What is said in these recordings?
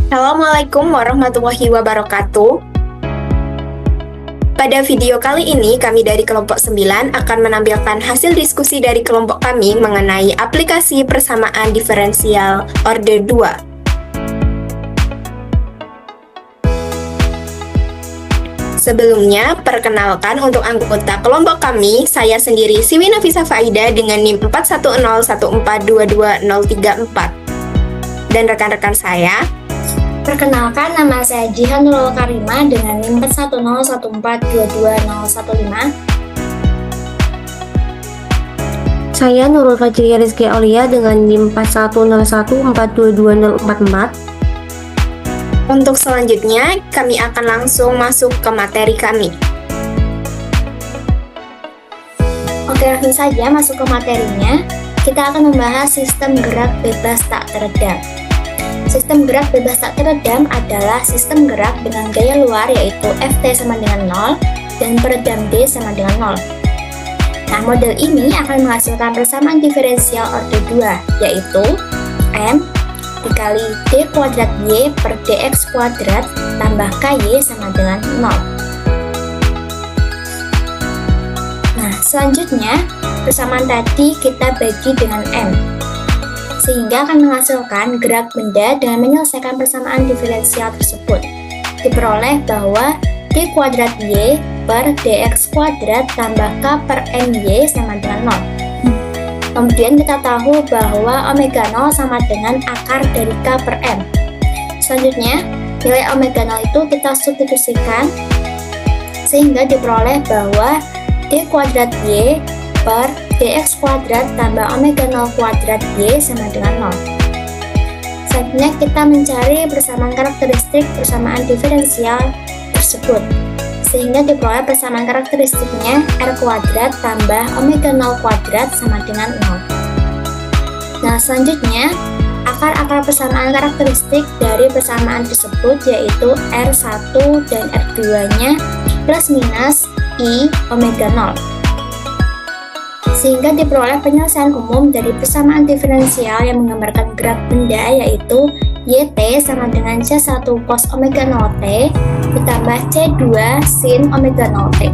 Assalamualaikum warahmatullahi wabarakatuh. Pada video kali ini, kami dari kelompok 9 akan menampilkan hasil diskusi dari kelompok kami mengenai aplikasi persamaan diferensial order 2. Sebelumnya, perkenalkan untuk anggota kelompok kami, saya sendiri Siwi Nafisa Faida dengan NIM 41014220034. Dan rekan-rekan saya, perkenalkan, nama saya Jihan Nurul Karima dengan NIM 41014220015. Saya Nurul Fajriya Rizky Aulia dengan NIM 41014220044. Untuk selanjutnya, kami akan langsung masuk ke materi kami. Oke, langsung saja masuk ke materinya. Kita akan membahas sistem gerak bebas tak teredam. Sistem gerak bebas tak teredam adalah sistem gerak dengan gaya luar yaitu Ft sama dengan 0 dan peredam D sama dengan 0. Nah, model ini akan menghasilkan persamaan diferensial order 2 yaitu M dikali D kuadrat Y per DX kuadrat tambah KY sama dengan 0. Nah, selanjutnya persamaan tadi kita bagi dengan M, sehingga akan menghasilkan gerak benda dengan menyelesaikan persamaan diferensial tersebut. Diperoleh bahwa D kuadrat Y per DX kuadrat tambah K per MY sama dengan 0. Kemudian kita tahu bahwa omega 0 sama dengan akar dari K per M. Selanjutnya, nilai omega 0 itu kita substitusikan, sehingga diperoleh bahwa D kuadrat Y per dx kuadrat tambah omega 0 kuadrat y sama dengan 0. Selanjutnya kita mencari persamaan karakteristik persamaan diferensial tersebut, sehingga diperoleh persamaan karakteristiknya r kuadrat tambah omega 0 kuadrat sama dengan 0. Nah, selanjutnya akar-akar persamaan karakteristik dari persamaan tersebut yaitu R1 dan R2 nya plus minus I omega 0, sehingga diperoleh penyelesaian umum dari persamaan diferensial yang menggambarkan gerak benda yaitu YT sama dengan C1 cos omega 0T ditambah C2 sin omega 0T.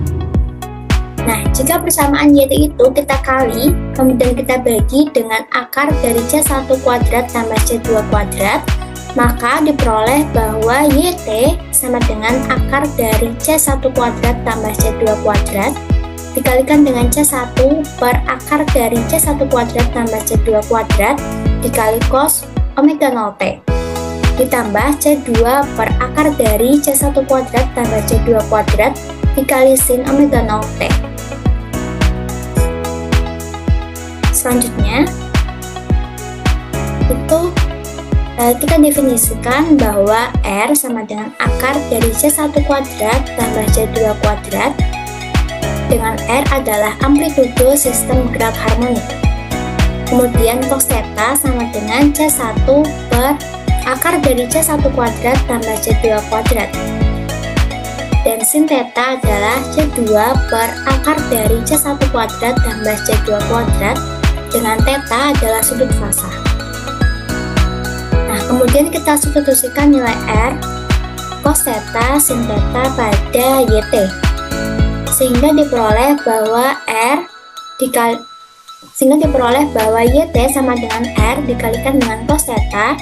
Nah, jika persamaan YT itu kita kali, kemudian kita bagi dengan akar dari C1 kuadrat tambah C2 kuadrat, maka diperoleh bahwa YT sama dengan akar dari C1 kuadrat tambah C2 kuadrat dikalikan dengan C1 per akar dari C1 kuadrat tambah C2 kuadrat dikali cos omega 0T ditambah C2 per akar dari C1 kuadrat tambah C2 kuadrat dikali sin omega 0T. Selanjutnya itu kita definisikan bahwa R sama dengan akar dari C1 kuadrat tambah C2 kuadrat dengan R adalah amplitudo sistem gerak harmonik. Kemudian cos theta sama dengan C1 per akar dari C1 kuadrat tambah C2 kuadrat. Dan sin theta adalah C2 per akar dari C1 kuadrat tambah C2 kuadrat dengan theta adalah sudut fasa. Nah, kemudian kita substitusikan nilai R, cos theta, sin theta pada YT, sehingga diperoleh bahwa YT sama dengan R dikalikan dengan cos theta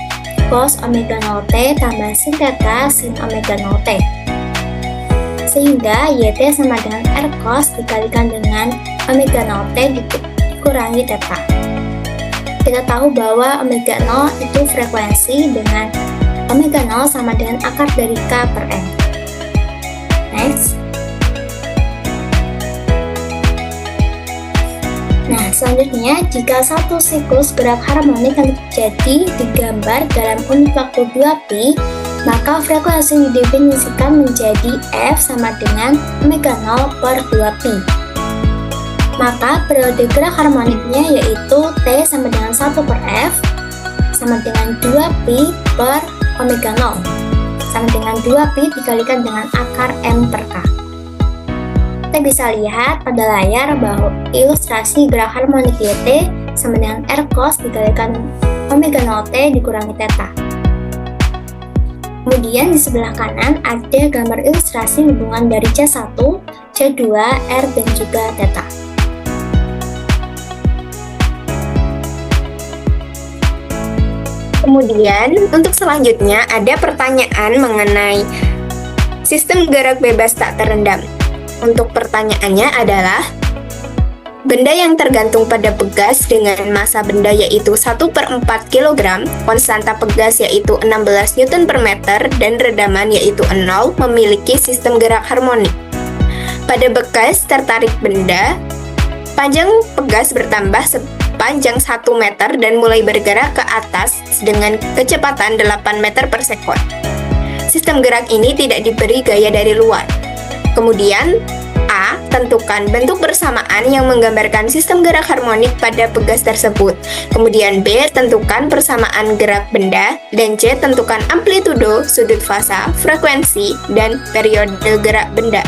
cos omega 0T tambah sin theta sin omega 0T, sehingga YT sama dengan R cos dikalikan dengan omega 0T dikurangi theta. Kita tahu bahwa omega 0 itu frekuensi dengan omega 0 sama dengan akar dari K per M. Next. Nah, selanjutnya, jika satu siklus gerak harmonik yang terjadi digambar dalam unit waktu 2pi, maka frekuensi didefinisikan menjadi F sama dengan omega 0 per 2pi. Maka periode gerak harmoniknya yaitu T sama dengan 1 per F sama dengan 2pi per omega 0 sama dengan 2pi dikalikan dengan akar M per K. Kita bisa lihat pada layar bahwa ilustrasi gerak harmonik YT sama dengan R cos dikalikan omega 0T dikurangi theta. Kemudian di sebelah kanan ada gambar ilustrasi hubungan dari C1, C2, R, dan juga theta. Kemudian, untuk selanjutnya ada pertanyaan mengenai sistem gerak bebas tak terendam. Untuk pertanyaannya adalah, benda yang tergantung pada pegas dengan massa benda yaitu 1/4 kg, konstanta pegas yaitu 16 Newton per meter, dan redaman yaitu 0 memiliki sistem gerak harmonik. Pada bekas tertarik benda, panjang pegas bertambah sepanjang 1 meter dan mulai bergerak ke atas dengan kecepatan 8 meter per sekon. Sistem gerak ini tidak diberi gaya dari luar. Kemudian, A. Tentukan bentuk persamaan yang menggambarkan sistem gerak harmonik pada pegas tersebut. Kemudian B. Tentukan persamaan gerak benda. Dan C. Tentukan amplitudo, sudut fasa, frekuensi, dan periode gerak benda.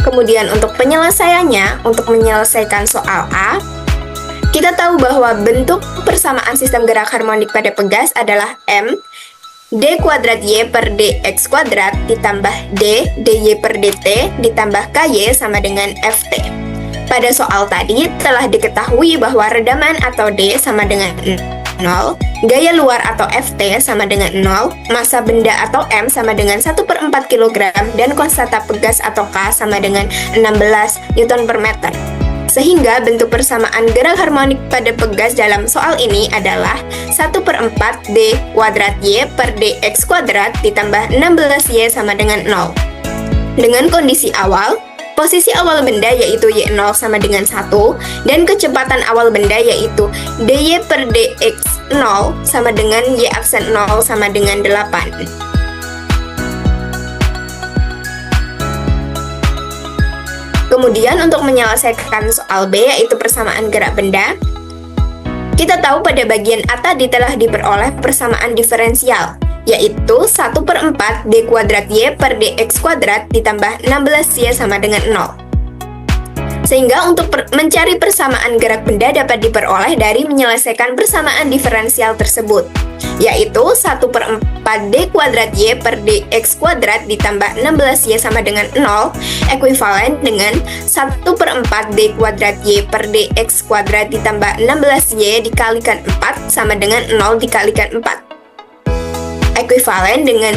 Kemudian untuk penyelesaiannya, untuk menyelesaikan soal A, kita tahu bahwa bentuk persamaan sistem gerak harmonik pada pegas adalah M d kuadrat y per dx kuadrat ditambah d dy per dt ditambah ky sama dengan ft. Pada soal tadi telah diketahui bahwa redaman atau d sama dengan 0, gaya luar atau ft sama dengan 0, massa benda atau m sama dengan 1/4 kg, dan konstanta pegas atau k sama dengan 16 Newton per meter. Sehingga bentuk persamaan gerak harmonik pada pegas dalam soal ini adalah 1/4 d kuadrat y per dx kuadrat ditambah 16y sama dengan 0. Dengan kondisi awal, posisi awal benda yaitu y0 sama dengan 1, dan kecepatan awal benda yaitu dy per dx 0 sama dengan y aksen 0 sama dengan 8. Kemudian untuk menyelesaikan soal B yaitu persamaan gerak benda, kita tahu pada bagian A tadi telah diperoleh persamaan diferensial, yaitu 1/4 d kuadrat y per dx kuadrat ditambah 16y sama dengan 0. Sehingga untuk mencari persamaan gerak benda dapat diperoleh dari menyelesaikan persamaan diferensial tersebut, yaitu 1/4 d kuadrat y per dx kuadrat ditambah 16y sama dengan 0 ekuivalen dengan 1/4 d kuadrat y per dx kuadrat ditambah 16y dikalikan 4 sama dengan 0 dikalikan 4 ekuivalen dengan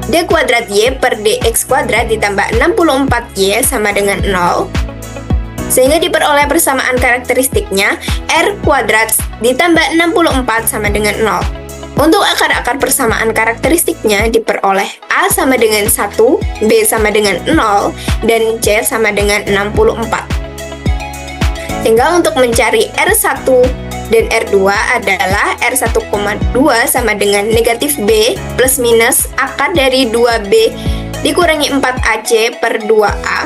d kuadrat y per dx kuadrat ditambah 64y sama dengan 0, sehingga diperoleh persamaan karakteristiknya R kuadrat ditambah 64 sama dengan 0. Untuk akar-akar persamaan karakteristiknya diperoleh A sama dengan 1, B sama dengan 0, dan C sama dengan 64. Sehingga untuk mencari R1 dan R2 adalah R1,2 sama dengan negatif B plus minus akar dari 2B dikurangi 4AC per 2A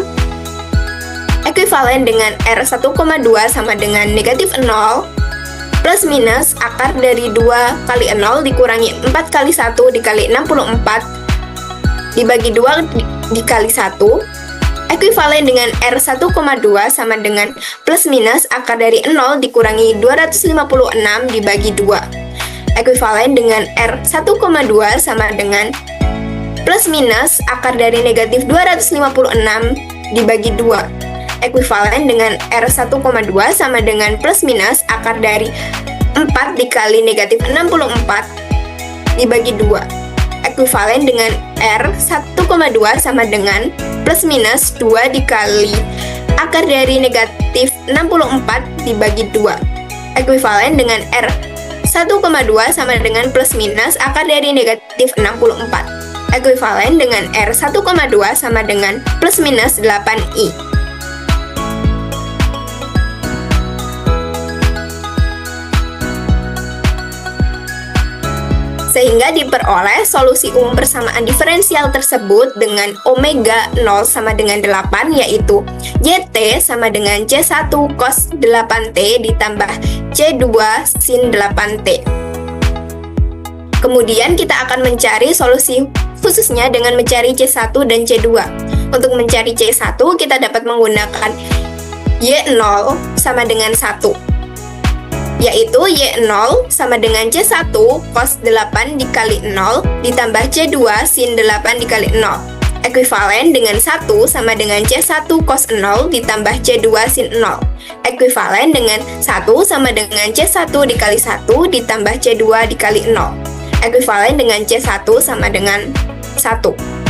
ekuivalen dengan R1,2 sama dengan negatif 0 plus minus akar dari 2 kali 0 dikurangi 4 kali 1 dikali 64 dibagi 2 dikali 1 ekuivalen dengan R1,2 sama dengan plus minus akar dari 0 dikurangi 256 dibagi 2 ekuivalen dengan R1,2 sama dengan plus minus akar dari negatif 256 dibagi 2 ekuivalen dengan R1,2 sama dengan plus minus akar dari 4 dikali negatif 64 dibagi 2 ekuivalen dengan R1,2 sama dengan plus minus 2 dikali akar dari negatif 64 dibagi 2 ekuivalen dengan R1,2 sama dengan plus minus akar dari negatif 64 ekuivalen dengan R1,2 sama dengan plus minus 8i. Sehingga diperoleh solusi umum persamaan diferensial tersebut dengan omega 0 sama dengan 8, yaitu YT sama dengan C1 cos 8T ditambah C2 sin 8T. Kemudian kita akan mencari solusi khususnya dengan mencari C1 dan C2. Untuk mencari C1 kita dapat menggunakan Y0 sama dengan 1. yaitu Y0 sama dengan C1 cos 8 dikali 0 ditambah C2 sin 8 dikali 0. Ekuivalen dengan 1 sama dengan C1 cos 0 ditambah C2 sin 0. Ekuivalen dengan 1 sama dengan C1 dikali 1 ditambah C2 dikali 0. Ekuivalen dengan C1 sama dengan 1.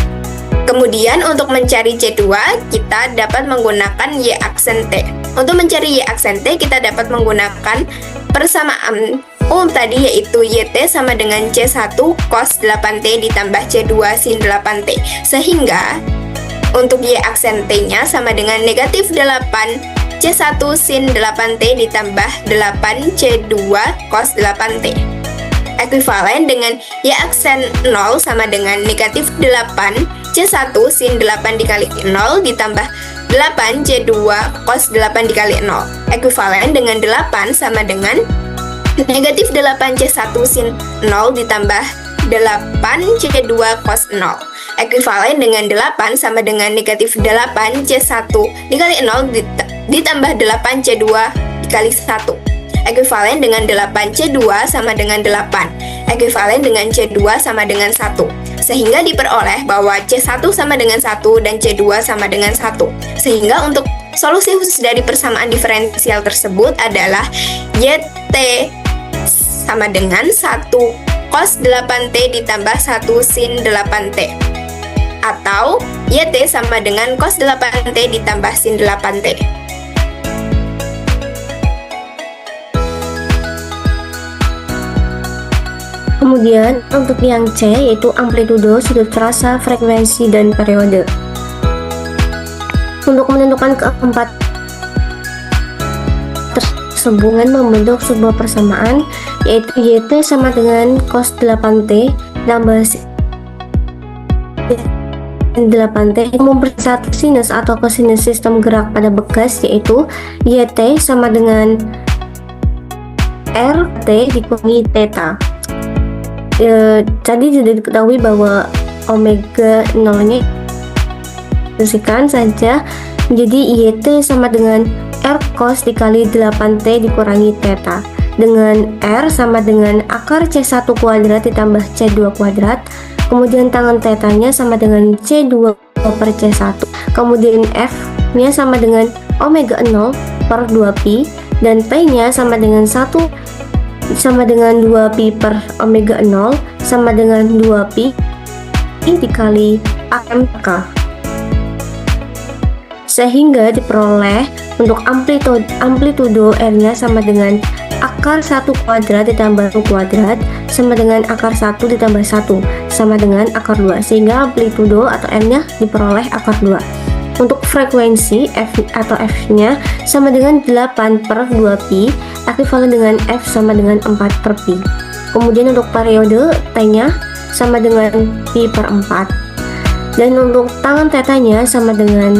Kemudian untuk mencari C2, kita dapat menggunakan Y aksen T. Untuk mencari Y aksen T, kita dapat menggunakan persamaan umum tadi, yaitu YT sama dengan C1 cos 8T ditambah C2 sin 8T. Sehingga untuk Y aksen T-nya sama dengan negatif 8 C1 sin 8T ditambah 8 C2 cos 8T. Ekuivalen dengan Y aksen 0 sama dengan negatif 8 C1 sin 8 dikali 0 ditambah 8 C2 cos 8 dikali 0. Ekuivalen dengan 8 sama dengan negatif 8 C1 sin 0 ditambah 8 C2 cos 0. Ekuivalen dengan 8 sama dengan negatif 8 C1 dikali 0 ditambah 8 C2 dikali 1. Ekuivalen dengan 8 C2 sama dengan 8. Ekuivalen dengan C2 sama dengan 1. Sehingga diperoleh bahwa C1 sama dengan 1 dan C2 sama dengan 1. Sehingga untuk solusi khusus dari persamaan diferensial tersebut adalah YT sama dengan 1 cos 8T ditambah 1 sin 8T. Atau YT sama dengan cos 8T ditambah sin 8T. Kemudian untuk yang C yaitu amplitudo, sudut frasa, frekuensi, dan periode. Untuk menentukan keempat tersebut membentuk sebuah persamaan, yaitu YT sama dengan cos 8T tambah sin 8T. Memberi satu sinus atau kosinus sistem gerak pada bekas, yaitu YT sama dengan RT dikurangi theta. Tadi sudah diketahui bahwa omega 0-nya dikhususkan saja menjadi YT sama dengan R cos dikali 8T dikurangi theta, dengan R sama dengan akar C1 kuadrat ditambah C2 kuadrat, kemudian tangan theta-nya sama dengan C2 per C1, kemudian F nya sama dengan omega 0 per 2pi, dan P nya sama dengan 1 sama dengan 2pi per omega 0 sama dengan 2pi dikali AMK. Sehingga diperoleh untuk amplitudo R-nya sama dengan akar 1 kuadrat ditambah 1 kuadrat sama dengan akar 1 ditambah 1 sama dengan akar 2. Sehingga amplitudo atau M-nya diperoleh akar 2. Untuk frekuensi F atau F-nya sama dengan 8 per 2pi, ekuivalen dengan F sama dengan 4 per pi. Kemudian untuk periode T-nya sama dengan pi per 4. Dan untuk tangan theta-nya sama dengan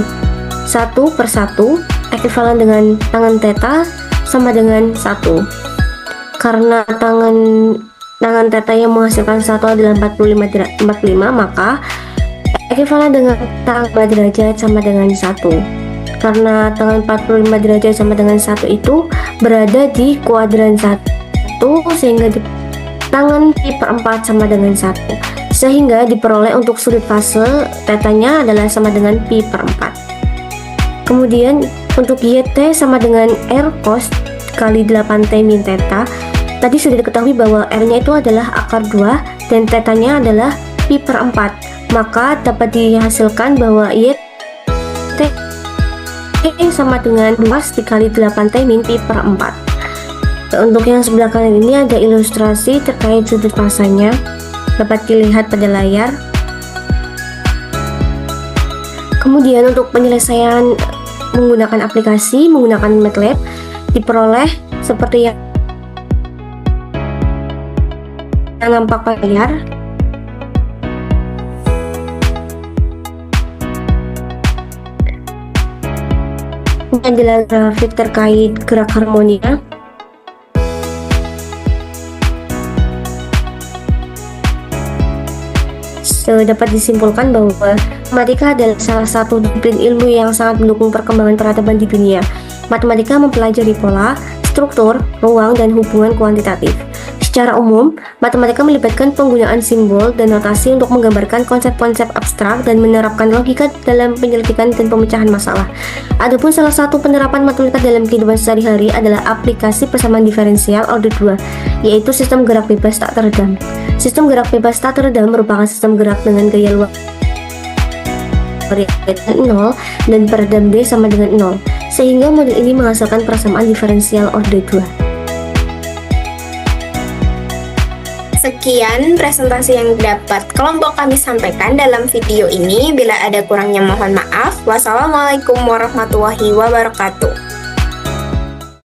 1 per 1, ekuivalen dengan tangan theta sama dengan 1. Karena tangan theta yang menghasilkan 1 adalah 45, maka ekuivalen dengan tangan derajat sama dengan 1. Karena tangan 45 derajat sama dengan 1 itu berada di kuadran 1, sehingga tangan pi per 4 sama dengan 1. Sehingga diperoleh untuk sudut fase theta-nya adalah sama dengan pi per 4. Kemudian untuk YT sama dengan R cos kali 8T min theta. Tadi sudah diketahui bahwa R-nya itu adalah akar 2 dan theta-nya adalah pi per 4. Maka dapat dihasilkan bahwa YT sama dengan 2 dikali 8T min pi per 4. Untuk yang sebelah kanan ini ada ilustrasi terkait sudut fasanya, dapat dilihat pada layar. Kemudian untuk penyelesaian menggunakan aplikasi, menggunakan MATLAB, diperoleh seperti yang nampak pada layar. Ini adalah grafik terkait gerak harmonika. Dapat disimpulkan bahwa matematika adalah salah satu disiplin ilmu yang sangat mendukung perkembangan peradaban di dunia. Matematika mempelajari pola, struktur, ruang, dan hubungan kuantitatif. Secara umum, matematika melibatkan penggunaan simbol dan notasi untuk menggambarkan konsep-konsep abstrak dan menerapkan logika dalam penyelidikan dan pemecahan masalah. Adapun salah satu penerapan matematika dalam kehidupan sehari-hari adalah aplikasi persamaan diferensial order 2, yaitu sistem gerak bebas tak teredam. Sistem gerak bebas tak teredam merupakan sistem gerak dengan gaya luar 0 dan peredam D sama dengan 0, sehingga model ini menghasilkan persamaan diferensial order 2. Sekian presentasi yang dapat kelompok kami sampaikan dalam video ini. Bila ada kurangnya mohon maaf. Wassalamualaikum warahmatullahi wabarakatuh.